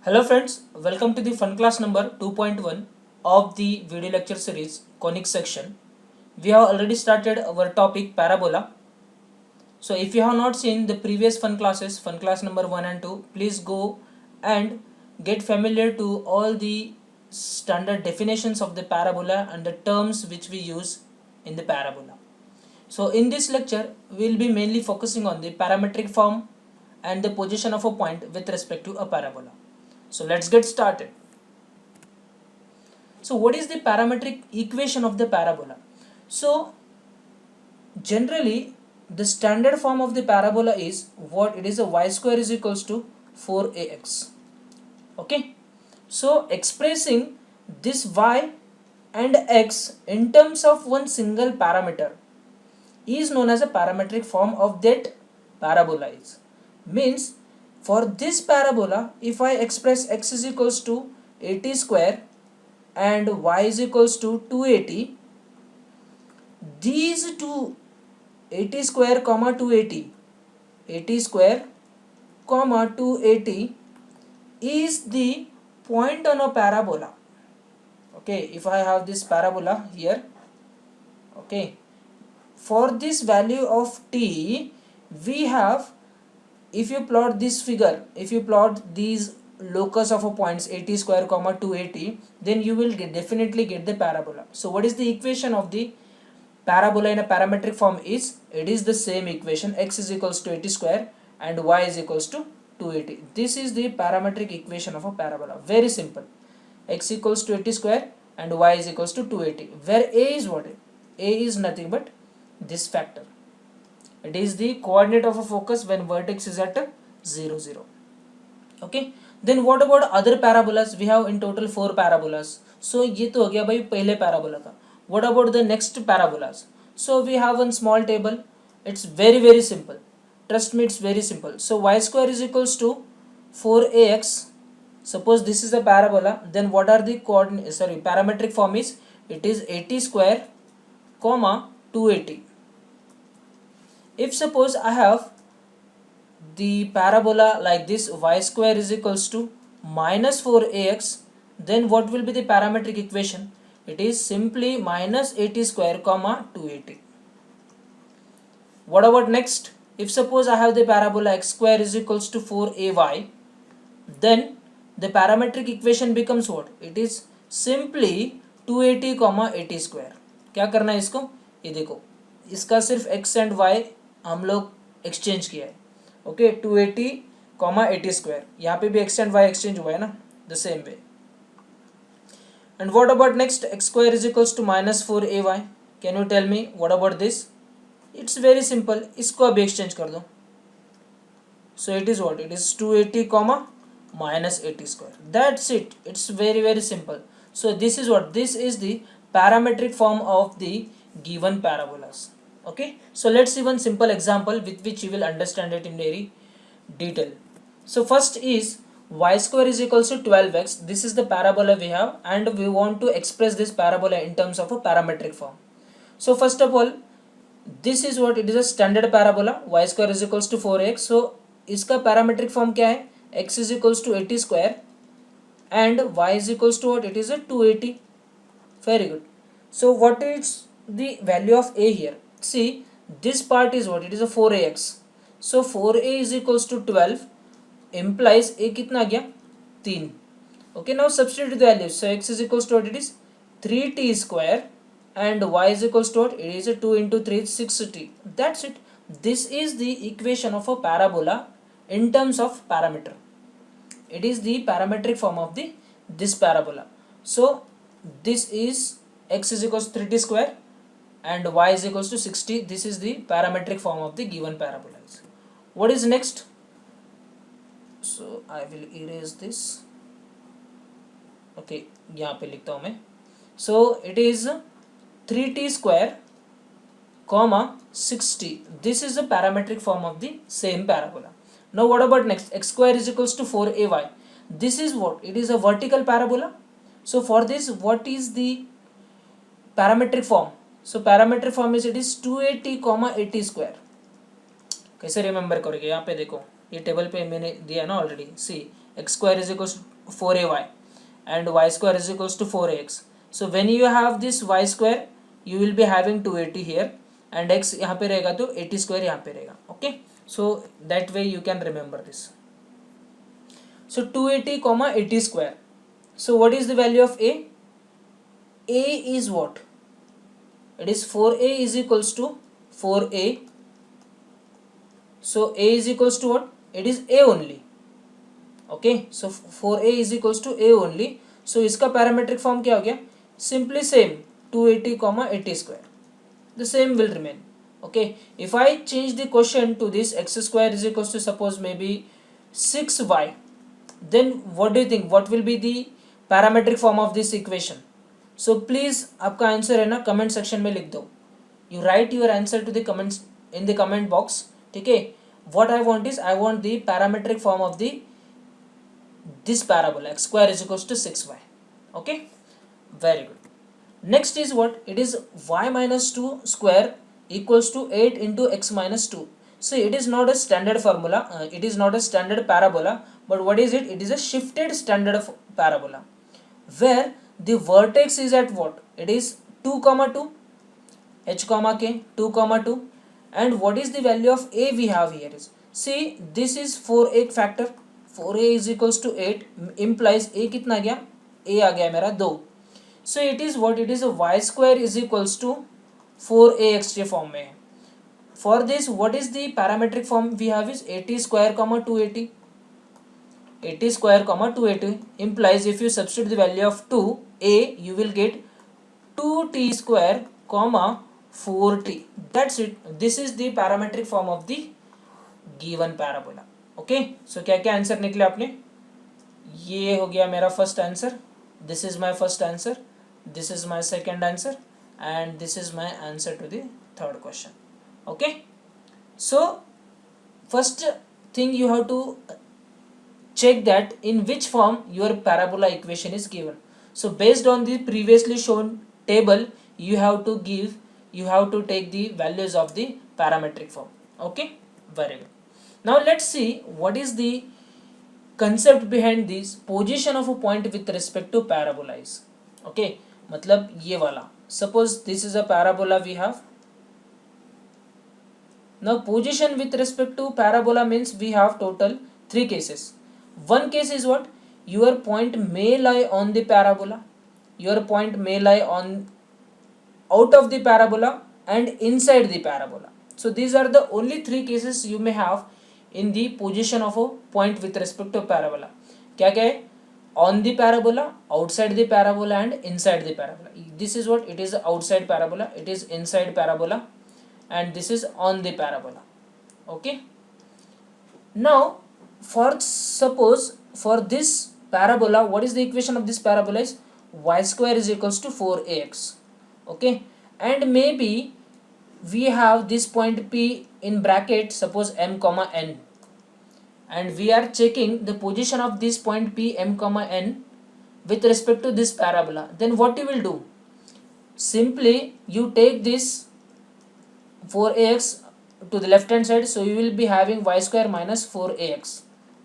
Hello friends, welcome to the fun class number 2.1 of the video lecture series conic section. We have already started our topic parabola. So if you have not seen the previous fun classes, fun class number 1 and 2, please go and get familiar to all the standard definitions of the parabola and the terms which we use in the parabola. So in this lecture, we will be mainly focusing on the parametric form and the position of a point with respect to a parabola. So let's get started. So what is the parametric equation of the parabola? So generally the standard form of the parabola is what it is, a y square is equals to 4ax. Okay, so expressing this y and x in terms of one single parameter is known as a parametric form of that parabola. Is means for this parabola, if I express x is equals to 80 square and y is equals to 280, these two 80 square comma 280, 80 square comma 280 is the point on a parabola. Okay, if I have this parabola here, okay, for this value of t, we have, if you plot this figure, if you plot these locus of a points 80 square comma 280, then you will definitely get the parabola. So what is the equation of the parabola in a parametric form? Is it is the same equation, x is equals to 80 square and y is equals to 280. This is the parametric equation of a parabola. Very simple. X equals to 80 square and y is equals to 280, where a is what? A is nothing but this factor. It is the coordinate of a focus when vertex is at 0 0. Okay, then what about other parabolas? We have in total 4 parabolas. So ये तो हो गया भाई पहले parabola का. What about the next parabolas? So we have one small table. It's very simple. Trust me, it's very simple. So y square is equals to 4ax. Suppose this is a parabola, then what are the coordinate, parametric form is, it is 80 square comma 280. If suppose I have the parabola like this, y square is equals to minus 4ax, then what will be the parametric equation? It is simply minus 80 square comma 280. What about next? If suppose I have the parabola x square is equals to 4ay, then the parametric equation becomes what? It is simply 280 comma 80 square. क्या करना है इसको? ये देखो, इसका सिर्फ x and y हम लोग एक्सचेंज किया है. ओके, 280 कॉमा 80 स्क्वायर, यहाँ पे भी x एंड y एक्सचेंज हुआ है ना, the same way. And what about next, x square is equals to minus 4ay. Can you tell me what about this? It's very simple, इसको अभी exchange कर दो. So it is what? It is 280 comma minus 80 square. That's it. It's very simple. So this is what? This is the parametric form of the given parabolas. Okay, so let's see one simple example with which you will understand it in very detail. So first is y square is equals to 12x. This is the parabola we have and we want to express this parabola in terms of a parametric form. So first of all, this is what? It is a standard parabola. Y square is equals to 4x. So इसका parametric form क्या है? X is equals to 80 square and y is equals to what? It is a 280. Very good. So what is the value of a here? See, this part is what? It is a 4ax. So 4a is equals to 12 implies a कितना गया? 3. Okay, now substitute the values. So x is equals to what? It is 3t square and y is equals to what? It is a 2 into 3 is 6t. That's it. This is the equation of a parabola in terms of parameter. It is the parametric form of the this parabola. So this is x is equals to 3t square and y is equals to 60. This is the parametric form of the given parabola. What is next? So I will erase this. Okay, यहाँ पे लिखता हूँ मैं. So it is 3t square comma 60. This is the parametric form of the same parabola. Now what about next? X square is equals to 4ay. This is what? It is a vertical parabola. So for this, what is the parametric form? So parametric form is, it is 280 comma 80 square. कैसे remember करोगे? यहाँ पे देखो, ये table पे मैंने दिया ना already. See, x square is equals to 4ay and y square is equals to 4ax. So when you have this y square you will be having 280 here and x यहाँ पे रहेगा तो 80 square यहाँ पे रहेगा. Okay, so that way you can remember this. So 280 comma 80 square. So what is the value of a? A is what? It is 4a is equals to 4a. So a is equals to what? It is a only. Okay, so 4a is equals to a only. So इसका parametric form क्या हो गया? Simply same 280 comma 80 square. The same will remain. Okay, if I change the question to this x square is equals to suppose maybe 6y, then what do you think? What will be the parametric form of this equation? So please आपका answer है ना comment section में लिख दो. You write your answer to the comments in the comment box. ठीक है? What I want is I want the parametric form of the this parabola x square is equals to 6y. Okay, very good. Next is what? It is y minus 2 square equals to 8 into x minus 2. So it is not a standard formula, it is not a standard parabola, but what is it? It is a shifted standard parabola where the vertex is at what? It is 2 comma 2, h comma k, 2 comma 2, and what is the value of a we have here is, see this is 4a factor, 4a is equals to 8 implies a कितना गया? a आ गया मेरा 2. So it is what? It is a y square is equals to 4ax के form में है. For this what is the parametric form we have is 80 square comma 280. 80 square comma 280 implies if you substitute the value of 2a you will get 2t square comma 4t. That's it. This is the parametric form of the given parabola. Okay, so क्या क्या answer निकले आपने? ये हो गया मेरा first answer. This is my first answer, this is my second answer, and this is my answer to the third question. Okay, so first thing you have to check that in which form your parabola equation is given. So based on the previously shown table you have to take the values of the parametric form. Okay, very good. Now let's see what is the concept behind this position of a point with respect to parabola is. Okay, मतलब ये वाला, suppose this is a parabola we have. Now position with respect to parabola means we have total 3 cases. One case is what? Your point may lie on the parabola, your point may lie on out of the parabola and inside the parabola. So these are the only 3 cases you may have in the position of a point with respect to parabola. क्या क्या है? On the parabola, outside the parabola and inside the parabola. This is what? It is outside parabola, it is inside parabola, and this is on the parabola. Okay, now for suppose for this parabola, what is the equation of this parabola is y square is equals to 4ax. Okay, and maybe we have this point P in bracket, suppose m comma n, and we are checking the position of this point P m comma n with respect to this parabola. Then what you will do? Simply you take this 4ax to the left hand side, so you will be having y square minus 4ax.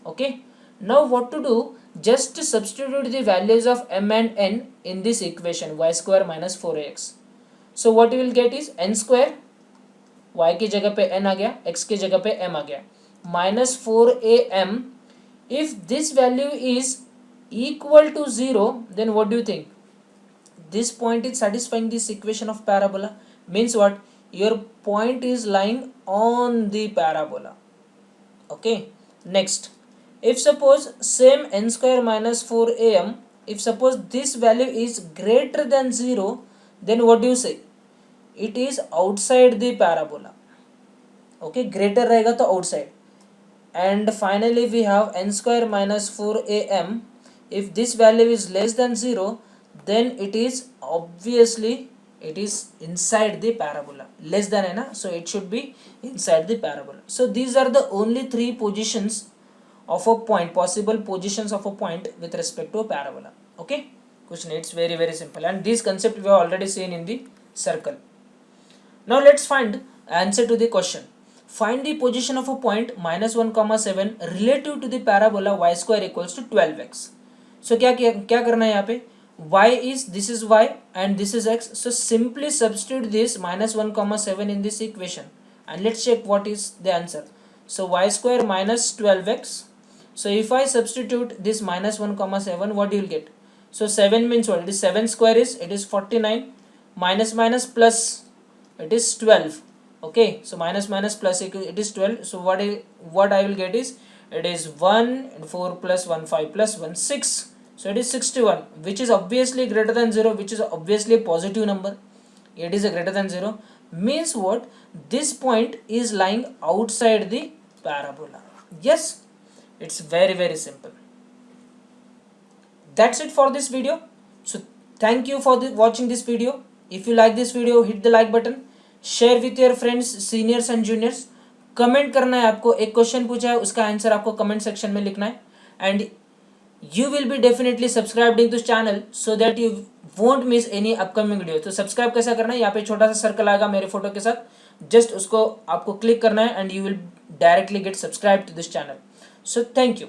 Okay, now what to do? Just substitute the values of m and n in this equation, y square minus 4ax. So what you will get is n square, y की जगह पे n आ गया, x की जगह पे m आ गया, minus 4am. If this value is equal to 0, then what do you think? This point is satisfying this equation of parabola. Means what? Your point is lying on the parabola. Okay, next, if suppose same n square minus 4am, if suppose this value is greater than 0, then what do you say? It is outside the parabola. Okay, greater रहेगा तो outside. And finally we have n square minus 4am. If this value is less than 0, then it is obviously it is inside the parabola. Less than है ना, so it should be inside the parabola. So these are the only 3 positions of a point, possible positions of a point with respect to a parabola. Okay, question, it's very very simple, and this concept we have already seen in the circle. Now let's find answer to the question. Find the position of a point minus 1 comma 7 relative to the parabola y square equals to 12x. सो क्या करना है यहाँ पे, y is, this is y and this is x, so simply substitute this minus 1 comma 7 in this equation and let's check what is the answer. So y square minus 12x, so if I substitute this minus 1 comma 7, what you will get? So 7 means what? It is 7 square is, it is 49, minus minus plus, it is 12. Okay, so minus minus plus it is 12. So what I will get is, it is 1 and 4 plus 1 5 plus 1 6. So it is 61, which is obviously greater than 0, which is obviously a positive number. It is a greater than 0, means what? This point is lying outside the parabola. Yes, it's very simple. That's it for this video. So thank you for watching this video. If you like this video, hit the like button, share with your friends, seniors and juniors. Comment करना है आपको, एक question पूछा है उसका answer आपको comment section में लिखना है, and you will be definitely subscribed to this channel so that you won't miss any upcoming video. तो सब्सक्राइब कैसा करना है, यहाँ पे छोटा सा सर्कल आएगा मेरे फोटो के साथ, जस्ट उसको आपको क्लिक करना है and you will directly get subscribe to this channel. So thank you.